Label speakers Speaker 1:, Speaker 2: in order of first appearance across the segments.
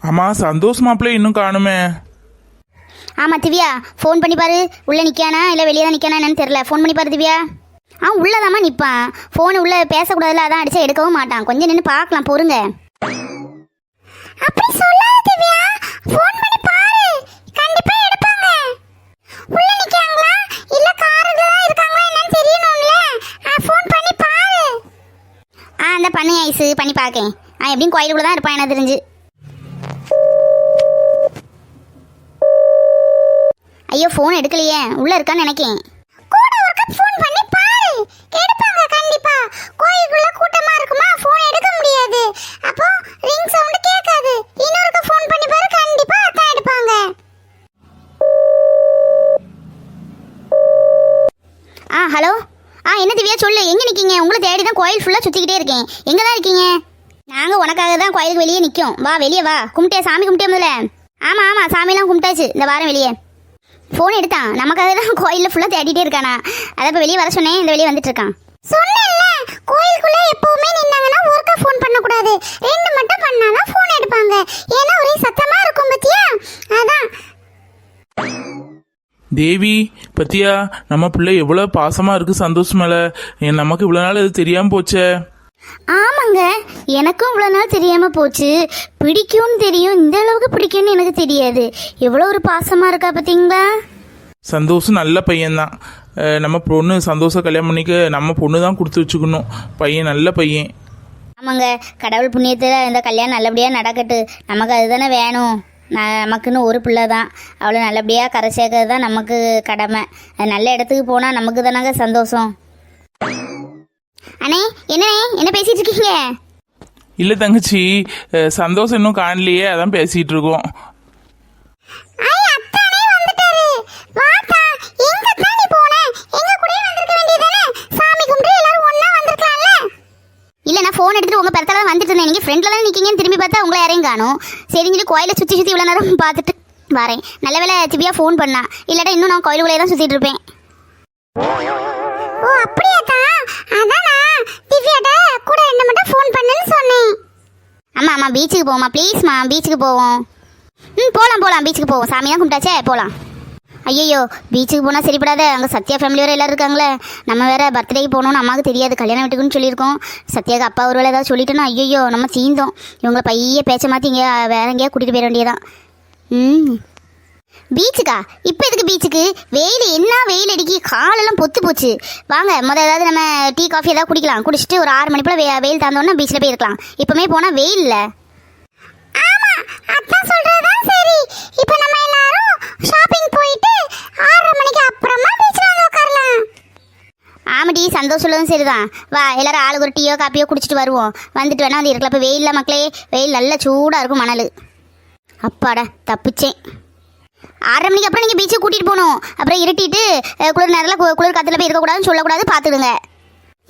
Speaker 1: ஆமாம், சந்தோஷ் மாப்பிள்ளை இன்னும் காணுமே.
Speaker 2: ஆமாம் திவ்யா, ஃபோன் பண்ணி பாரு. உள்ளே நிற்கானா இல்லை வெளியே தான் நிற்கானா என்னன்னு தெரில. ஃபோன் பண்ணி பாரு திவ்யா. உள்ளதாம்மா நிற்பான். ஃபோனு உள்ளே பேசக்கூடாதுல, அதான் அடிச்சா எடுக்கவும் மாட்டான். கொஞ்சம் நின்று பார்க்கலாம், பொறுங்க. அப்படி சொல்லாத திவ்யா, ஃபோன் பண்ணி பாரு, கண்டிப்பா எடுப்பாங்க. உள்ள நிக்காங்களா இல்ல கார்ல தான் இருக்காங்களா என்னன்னு தெரியணும்ல. ஃபோன் பண்ணி பாரு. அந்த பண்ணி ஐஸ் பண்ணி பாக்கேன். எப்படியும் கோயிலுக்குள்ள தான் இருப்பான் எனக்கு தெரிஞ்சு. ஐயோ ஃபோன் எடுக்கலையே, உள்ள இருக்கான்னு நினைக்கேன். கூட ஒருக்க ஃபோன் பண்ணி பாரு, எடுப்பாங்க கண்டிப்பா. கோயிலுக்குள்ள கூட்டமா இருக்குமா, ஃபோன் எடுக்க முடியாது. அப்போ ரிங் சவுண்ட் கேட்காது. இன்னொருக்க ஃபோன் பண்ணி பாரு, கண்டிப்பா அதான் எடுப்பாங்க. ஹலோ. என்ன திவ்யா சொல்லு, எங்க நிக்கீங்க? உங்களை தேடி தான் கோயில் ஃபுல்லா சுத்திக்கிட்டே இருக்கேன். எங்க தான் இருக்கீங்க? நாங்க உனக்காக தான் கோயிலுக்கு வெளியே நிக்கோம். வா வெளியே வா. கும்பிட்டே சாமி கும்பிட்டே முதல்ல. ஆமா ஆமா சாமிலாம் கும்பிட்டாச்சு. இந்த வாரம் வெளியே ஃபோன் எடுத்தான். நமக்காக தான் கோயிலில் ஃபுல்லாக தேடிட்டே இருக்கானா. அதை இப்போ வெளியே வர சொன்னேன், இந்த வெளியே வந்துட்டு இருக்கான். சொன்னேன்ல, கோயிலுக்குள்ள எப்பவுமே நின்னாங்கன்னா ஒருக்கா ஃபோன் பண்ணக்கூடாது, 2 மட்டும் பண்ணாதான் ஃபோன் எடுப்பாங்க. ஏன்னா ஒரே சத்தமா இருக்கும் பத்தியா, அதான்.
Speaker 1: தேவி பத்தியா, நம்ம பிள்ளை எவ்வளோ பாசமாக இருக்குது சந்தோஷ் மேலே. நமக்கு இவ்வளோ நாள் அது தெரியாமல் போச்சே.
Speaker 2: ஆமாங்க, எனக்கும் இவ்வளோ நாள் தெரியாமல் போச்சு. பிடிக்கும்னு தெரியும், இந்த அளவுக்கு பிடிக்கும்னு எனக்கு தெரியாது. எவ்வளோ ஒரு பாசமாக இருக்கா பார்த்தீங்களா.
Speaker 1: சந்தோஷம் நல்ல பையன்தான். நம்ம பொண்ணு சந்தோஷம் கல்யாணம் பண்ணிக்க நம்ம பொண்ணு தான் கொடுத்து வச்சுக்கணும். பையன் நல்ல பையன்.
Speaker 2: ஆமாங்க, கடவுள் புண்ணியத்தில் இந்த கல்யாணம் நல்லபடியாக நடக்கட்டு. நமக்கு அதுதானே வேணும். நமக்குன்னு ஒரு பிள்ளை தான், அவ்வளோ நல்லபடியாக கரை சேர்க்கறது தான் நமக்கு கடமை. அது நல்ல இடத்துக்கு போனால் நமக்கு தானாங்க சந்தோஷம். அண்ணே என்ன பேசிட்டு இருக்கீங்க?
Speaker 1: இல்லை தங்கச்சி, சந்தோஷம் இன்னும் காணலையே, அதான் பேசிகிட்டு இருக்கோம்.
Speaker 2: இல்லை நான் ஃபோன் எடுத்துட்டு உங்கள் பக்கத்தில் வந்துட்டு இருந்தேன். நீங்கள் ஃப்ரெண்டில் தான் நிற்கீங்கன்னு திரும்பி பார்த்தா உங்களை யாரையும் காணும். சரின்னு சொல்லி கோயிலை சுற்றி இவ்வளோ நேரம் பார்த்துட்டு வரேன். நல்ல வேலை திவ்யா ஃபோன் பண்ணா, இல்லாட்டா இன்னும் நான் கோயிலுக்குள்ளே தான் சுற்றிட்டு இருப்பேன். ஓ அப்படியாக்கா, அதானா திவ்யாட்ட கூட 2 மட்டும் ஃபோன் பண்ணுன்னு சொன்னேன். ஆமாம் பீச்சுக்கு போவோமா ப்ளீஸ்மா, பீச்சுக்கு போவோம். போகலாம் பீச்சுக்கு போவோம். சாமி தான் கும்பிட்டாச்சே, போகலாம். ஐயோ பீச்சுக்கு போனால் சரிப்படாத, அங்கே சத்யா ஃபேமிலி வேறு எல்லோரும் இருக்காங்களே. நம்ம வேறு பர்த்டேக்கு போகணும்னு அம்மாவுக்கு தெரியாது, கல்யாணம் வீட்டுக்குன்னு சொல்லியிருக்கோம். சத்யாவுக்கு அப்பா ஒரு வேலை ஏதாவது சொல்லிட்டோன்னா ஐயோ நம்ம தீந்தோம். இவங்களை பைய பேச்ச மாற்றி இங்கே வேற எங்கேயா கூட்டிகிட்டு போயிட வேண்டியதான். பீச்சுக்கா? இப்போ எதுக்கு பீச்சுக்கு? வெயில் என்ன வெயில் அடிக்கி, காலெல்லாம் பொத்து போச்சு. வாங்க ஏதாவது நம்ம டீ காஃபி ஏதாவது குடிக்கலாம். குடிச்சிட்டு ஒரு 6 மணி போல் வெயில் தாந்தோன்னா பீச்சில் போய் இருக்கலாம். இப்போமே போனால் வெயில் இல்லை. ஆமாம் அதான் சொல்கிறதான் சரி. இப்போ நம்ம எல்லாரும் ஷாப்பிங் போயிட்டு 6:30 மணிக்கு அப்புறமா பீச்சில் வந்து உட்காரலாம். ஆமாடி, சந்தோஷம் சரிதான். வா எல்லாரும் ஆளுக்கு ஒரு டீயோ காப்பியோ குடிச்சிட்டு வருவோம். வந்துட்டு வேணா வந்து இருக்கலாம். இப்போ வெயிலில் மக்களே, வெயில் நல்லா சூடாக இருக்கும். மணல் அப்பாடா தப்பிச்சேன். 6:30 மணிக்கு அப்புறம் நீங்கள் பீச்சுக்கு கூட்டிகிட்டு போகணும். அப்புறம் இருட்டிட்டு குளிர் நேரில் குளிர் காற்றுல போய் இருக்கக்கூடாதுன்னு சொல்லக்கூடாது, பார்த்துடுங்க.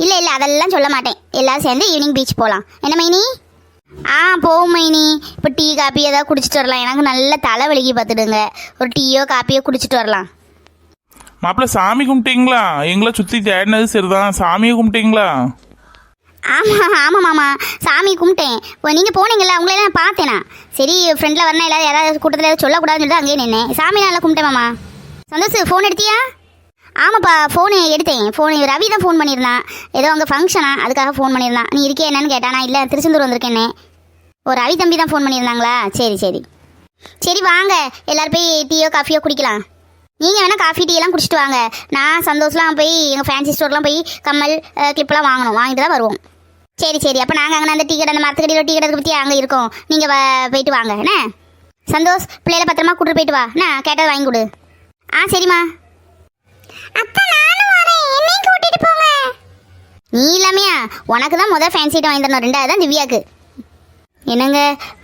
Speaker 2: இல்லை அதெல்லாம் சொல்ல மாட்டேன். எல்லோரும் சேர்ந்து ஈவினிங் பீச் போகலாம். என்ன மைனி? போவோம் மைனி. இப்போ டீ காப்பி ஏதாவது குடிச்சிட்டு வரலாம். எனக்கு நல்ல தலைவலிக்கு பார்த்துடுங்க. ஒரு டீயோ காப்பியோ குடிச்சிட்டு வரலாம்.
Speaker 1: மாப்பிள்ள சாமி கும்பிட்டீங்களா? எங்களை சுற்றி தேடினது சரிதான், சாமியை கும்பிட்டீங்களா?
Speaker 2: ஆமாம் மாமா, சாமி கும்பிட்டேன். நீங்கள் போனீங்களா, உங்களே நான் பார்த்தேனா. சரி ஃப்ரெண்டில் வரணும், எல்லாரும் யாராவது கூட்டத்தில் ஏதாவது சொல்லக்கூடாதுன்னு சொல்லிட்டு அங்கேயே நின்னேன். சாமி நல்லா கும்பிட்டேன் மாமா. சந்தோஷ் ஃபோன் எடுத்தியா? ஆமாப்பா ஃபோனு எடுத்தேன். ஃபோனு ரவி தான் ஃபோன் பண்ணியிருந்தான். ஏதோ அங்கே ஃபங்க்ஷனா, அதுக்காக ஃபோன் பண்ணியிருந்தான். நீ இருக்கே என்னன்னு கேட்டானா. இல்லை திருச்செந்தூர் வந்திருக்கேன்னே. ரவி தம்பி தான் ஃபோன் பண்ணியிருந்தாங்களா? சரி வாங்க எல்லாரும் போய் டீயோ காஃபியோ குடிக்கலாம். நீங்கள் வேணால் காஃபி டீ எல்லாம் குடிச்சிட்டு வாங்க. நான் சந்தோஷலாம் போய் எங்கள் ஃபேன்சி ஸ்டோர்லாம் போய் கம்மல் கிளிப்லாம் வாங்கிட்டு தான் வருவோம். சரி அப்போ நாங்கள் அங்கே அந்த டீ கடை, அந்த மரத்துக்கடியில் டீ கடை பற்றி அங்கே இருக்கோம். நீங்கள் போயிட்டு வாங்க என்ன. சந்தோஷ் பிள்ளைகளை பத்திரமா கூட்டிட்டு போயிட்டு வா. என்ன கேட்டதை வாங்கி கொடு. சரிம்மா. நீ இல்லாமையா? உனக்கு தான் முதல் ஃபேன்சி ஐட்டம் வாங்கி தரணும், 2வது தான் திவ்யாவுக்கு. என்னங்க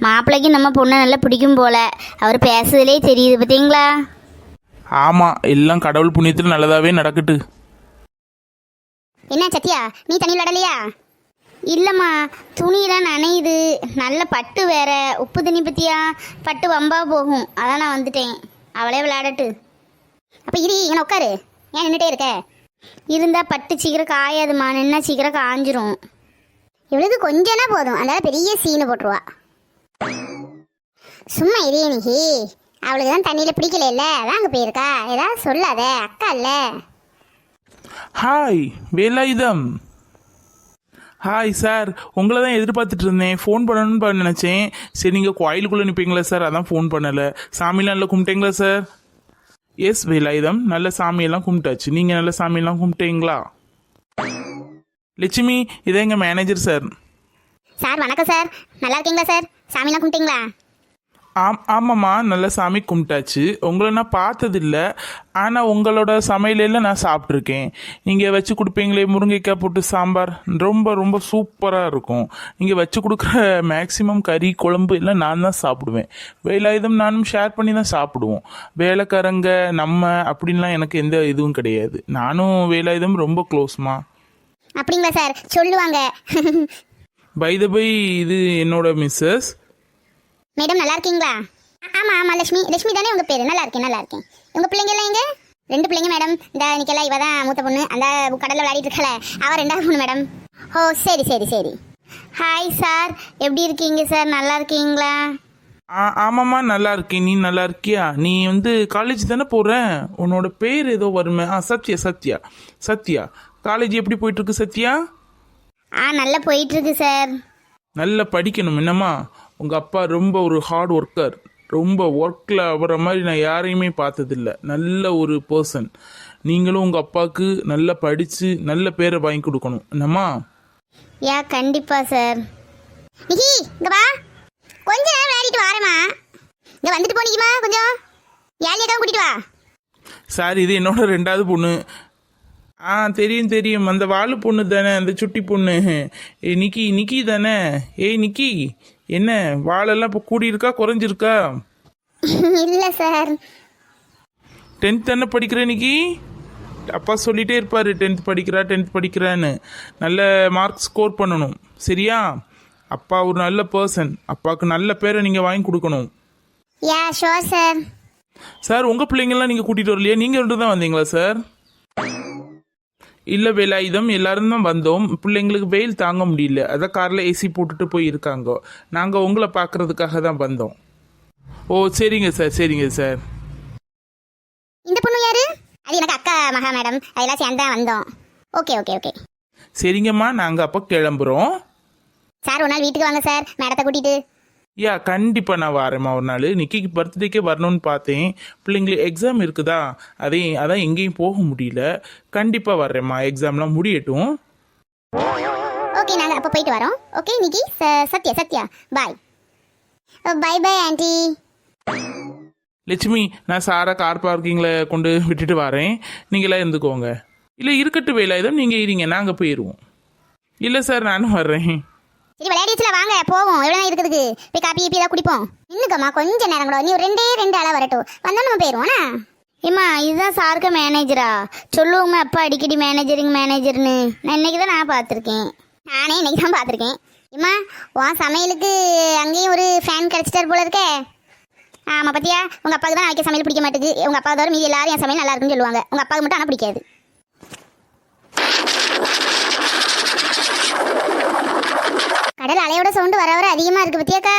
Speaker 2: மாப்பிள்ளைக்கு நம்ம பொண்ணை நல்லா பிடிக்கும் போல, அவர் பேசுறதுலே தெரியுது பார்த்தீங்களா.
Speaker 1: ஆமாம், எல்லாம் கடவுள் புண்ணியத்தில் நல்லதாகவே நடக்கட்டு.
Speaker 2: என்ன சத்யா, நீ தண்ணி விளையாடலையா? இல்லைம்மா, துணியெல்லாம் நனையுது. நல்ல பட்டு வேற, உப்பு தண்ணி பற்றியா, பட்டு வம்பா போகும். அதான் நான் வந்துட்டேன். அவளே விளையாடட்டு. அப்போ இரு, இங்கே உட்காரு. ஏன் நின்றுட்டே இருக்க? இருந்தால் பட்டு சீக்கிரம் காயாதுமா, நின்னா சீக்கிரம் காஞ்சிரும். இவளுக்கு கொஞ்சம்னா போதும், அதனால பெரிய சீனு போட்டுருவா. சும்மா இதே நிகி, அவளுக்கு தான் தண்ணியில் பிடிக்கல இல்லை, அதான் அங்கே போயிருக்கா. ஏதாவது சொல்லாத, அக்கா இல்லை.
Speaker 1: ஹாய் வேலாயுதம். ஹாய் சார், உங்களை தான் எதிர்பார்த்துட்டு இருந்தேன். ஃபோன் பண்ணணும்னு நினச்சேன். சரி, நீங்கள் கோயிலுக்குள்ளே நிற்பீங்களா சார், அதான் ஃபோன் பண்ணலை. சாமிலாம் நல்லா கும்பிட்டீங்களா சார்? எஸ் வேலாயுதம், நல்ல சாமியெல்லாம் கும்பிட்டாச்சு. நீங்கள் நல்ல சாமியெல்லாம் கும்பிட்டீங்களா? லட்சுமி, இதே எங்கள் மேனேஜர் சார்.
Speaker 2: சார் வணக்கம் சார், நல்லா இருக்கீங்களா சார்? சாமிலாம் கும்பிட்டீங்களா?
Speaker 1: ஆமாம்மா, நல்ல சாமி கும்பிட்டாச்சு. உங்களை நான் பார்த்ததில்ல, ஆனால் உங்களோட சமையலில் நான் சாப்பிட்ருக்கேன். நீங்கள் வச்சு கொடுப்பீங்களே முருங்கைக்காய் போட்டு சாம்பார், ரொம்ப ரொம்ப சூப்பராக இருக்கும். நீங்கள் வச்சு கொடுக்குற மேக்ஸிமம் கறி குழம்பு எல்லாம் நான் தான் சாப்பிடுவேன். வேலாயுதம் நானும் ஷேர் பண்ணி தான் சாப்பிடுவோம். வேலைக்காரங்க நம்ம அப்படின்லாம் எனக்கு எந்த இதுவும் கிடையாது. நானும் வேலாயுதம் ரொம்ப க்ளோஸ்மா.
Speaker 2: அப்படிங்களா சார்? சொல்லுவாங்க.
Speaker 1: பை த பை, இது என்னோட மிஸ்ஸஸ்.
Speaker 2: மேடம் நல்லா இருக்கீங்களா? ஆமாம் ஆமாம், லட்சுமி. லட்சுமி தானே உங்கள் பேர்? நல்லா இருக்கேன் நல்லா இருக்கேன். உங்கள் பிள்ளைங்கெல்லாம் எங்கே? 2 பிள்ளைங்க மேடம். இந்த நிக்கெல்லாம் இவ தான் மூத்த பொண்ணு, அந்த கடலில் விளையாடிட்டு இருக்கல, அவள் 2வது பொண்ணு மேடம். ஓ சரி சரி சரி. ஹாய் சார், எப்படி இருக்கீங்க சார்? நல்லா இருக்கீங்களா?
Speaker 1: ஆமாம்மா, நல்லா இருக்கேன். நீ நல்லா இருக்கியா? நீ காலேஜ் தானே போகிற? உன்னோட பேர் ஏதோ வருமே. சத்யா சத்யா சத்யா. காலேஜ் எப்படி போயிட்டுருக்கு சத்யா?
Speaker 2: நல்லா போயிட்டுருக்கு சார்.
Speaker 1: நல்லா படிக்கணும் என்னம்மா. உங்கள் அப்பா ரொம்ப ஒரு ஹார்ட் ஒர்க்கர். ரொம்ப ஒர்க்கில் வர மாதிரி நான் யாரையுமே பார்த்ததில்ல. நல்ல ஒரு பர்சன். நீங்களும் உங்கள் அப்பாவுக்கு நல்லா படித்து நல்ல பேரை வாங்கி கொடுக்கணும் என்னம்மா.
Speaker 2: யா கண்டிப்பாக சார். நிகி இங்கே வா, கொஞ்ச நேரம் விளையாடிட்டு வாரேம்மா. இங்கே வந்துட்டு போனிக்குமா கொஞ்சம். யாழியக்காவும் கூட்டிட்டு வா.
Speaker 1: சார், இது என்னோட 2வது பொண்ணு. தெரியும் தெரியும், அந்த வாழு பொண்ணு தானே, அந்த சுட்டி பொண்ணு. நிக்கி நிக்கி தானே? ஏய் நிக்கி, என்ன வாழெல்லாம் இப்போ கூடியிருக்கா குறைஞ்சிருக்கா?
Speaker 2: இல்லை சார்.
Speaker 1: 10th தானே படிக்கிற நிக்கி? அப்பா சொல்லிகிட்டே இருப்பார், 10th படிக்கிறா 10th படிக்கிறான்னு. நல்ல மார்க் ஸ்கோர் பண்ணணும் சரியா? அப்பா ஒரு நல்ல பர்சன். அப்பாவுக்கு நல்ல பேரை நீங்கள் வாங்கி கொடுக்கணும்.
Speaker 2: யா ஷோர் சார்.
Speaker 1: சார், உங்கள் பிள்ளைங்கள்லாம் நீங்கள் கூட்டிகிட்டு வரலையா? நீங்கள் 2 தான் வந்தீங்களா சார்? இல்லை வேலாயுதம், எல்லாரும் தான் வந்தோம். பிள்ளைங்களுக்கு வெயில் தாங்க முடியல, அதான் காரில் ஏசி போட்டுட்டு போய் இருக்காங்க. நாங்கள் உங்களை பார்க்கறதுக்காக தான் வந்தோம். ஓ சரிங்க சார் சரிங்க சார்.
Speaker 2: இந்த பொண்ணு யாரு? அது எனக்கு அக்கா மகா மேடம். அதெல்லாம் சேர்ந்து தான் வந்தோம். Okay okay okay.
Speaker 1: சரிங்கம்மா, நாங்கள் அப்போ கிளம்புறோம்.
Speaker 2: சார் ஒரு நாள் வீட்டுக்கு வாங்க சார், மேடத்தை கூட்டிட்டு.
Speaker 1: யா கண்டிப்பாக நான் வரேம்மா ஒரு நாள். நிக்கிக்கு பர்த்டேக்கே வரணும்னு பார்த்தேன். பிள்ளைங்களுக்கு எக்ஸாம் இருக்குதா, அதான் எங்கேயும் போக முடியல. கண்டிப்பாக வர்றேம்மா, எக்ஸாம்லாம் முடியட்டும்.
Speaker 2: ஓகே, நாங்கள் அப்போ போயிட்டு வரோம். Okay Nikki, Sathya Sathya bye. Bye bye aunty.
Speaker 1: Lakshmi, நான் சாரா கார் பார்க்கிங்கில் கொண்டு விட்டுட்டு வரேன். நீங்களாம் இருந்துக்கோங்க. இல்லை இருக்கட்டும் வேலாயுதம், நீங்கள் இருங்க, நாங்கள் போயிடுவோம். இல்லை சார், நானும் வர்றேன்.
Speaker 2: சரி விளையாடிச்சுல, வாங்க போவோம். எவ்வளோ நேரம் இருக்குதுக்கு? போய் காப்பி கீப்பி ஏதாவது குடிப்போம். இன்னுக்கம்மா கொஞ்சம் நேரம் கூட, நீ 2 ஆளாக வரட்டும், வந்தால் நம்ம போயிடுவோண்ணா. ஏம்மா, இதுதான் சாருக்கு மேனேஜரா? சொல்லுவோங்க அப்பா அடிக்கடி மேனேஜர்னு. நான் இன்னைக்கு தான் நான் பார்த்துருக்கேன். நானே இன்னைக்கு தான் பார்த்துருக்கேன். ஏம்மா, உன் சமையலுக்கு அங்கேயும் ஒரு ஃபேன் கிடச்சிட்டார் போல இருக்கே. ஆமாம் பார்த்தியா, உங்கள் அப்பாவுக்கு தான் வைக்க சமையல் பிடிக்க மாட்டேங்குது. உங்கள் அப்பா தவிர மீதி எல்லாரும் என் சமையல் நல்லா இருக்குன்னு சொல்லுவாங்க. உங்கள் அப்பாவுக்கு மட்டும் ஆனால் பிடிக்காது. கடல் அலையோட சவுண்டு வர வர அதிகமாக இருக்குது பத்தியாக்கா.